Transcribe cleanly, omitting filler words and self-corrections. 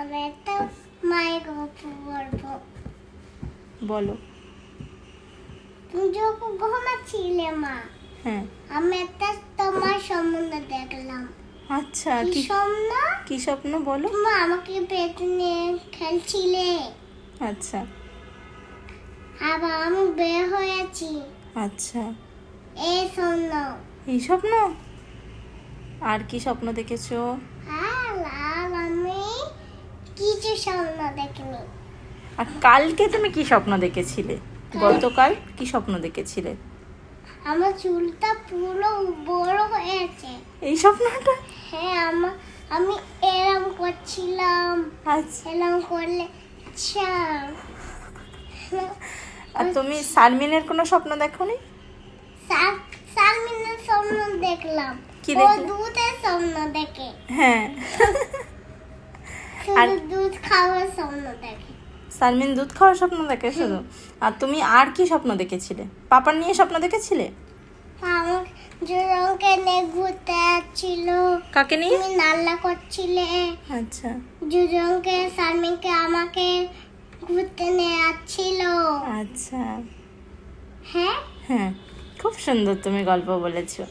আমি একটা মায়ের গল্প বলবো। বলো। তুমি যখন ঘুমাচ্ছিলে মা, হ্যাঁ। আমি একটা তোমার স্বপ্ন দেখলাম। আচ্ছা, কি কি স্বপ্ন? কি স্বপ্ন বলো? তুমি আমাকে পেটে নিয়ে খেলছিলে, আচ্ছা আবার আমি বের হয়েছি। আচ্ছা, এই স্বপ্ন। এই স্বপ্ন? আর কি স্বপ্ন দেখেছো? আর আমি কিছু স্বপ্ন দেখিনি। আর কালকে তুমি কি স্বপ্ন দেখেছিলে? গতকাল কি স্বপ্ন দেখেছিলে? আমার চুলটা পুরো বড় হয়েছে। এই স্বপ্নটা? হ্যাঁ, আমি এরম করছিলাম, আচ্ছা। এরম করলে আর তুমি শারমিনের কোনো স্বপ্ন দেখোনি? সালমিনের স্বপ্ন দেখলাম। কি ও দেখলে? দুধের স্বপ্ন দেখে, হ্যাঁ। আর শুধু দুধ খাওয়ার স্বপ্ন দেখে। শারমিন দুধ খাওয়ার স্বপ্ন দেখে শুধু? আর তুমি আর কি স্বপ্ন দেখেছিলে? পাপার নিয়ে স্বপ্ন দেখেছিলে? আমার জুজনকে নিয়ে ঘুরতে যাচ্ছিল। কাকে নিয়ে? তুমি নাল্লা করছিলে। আচ্ছা জুজনকে, সালমিনকে আমাকে ঘুরতে নিয়ে যাচ্ছিল। আচ্ছা। হ্যাঁ, হ্যাঁ, খুব সুন্দর তুমি গল্প বলেছো।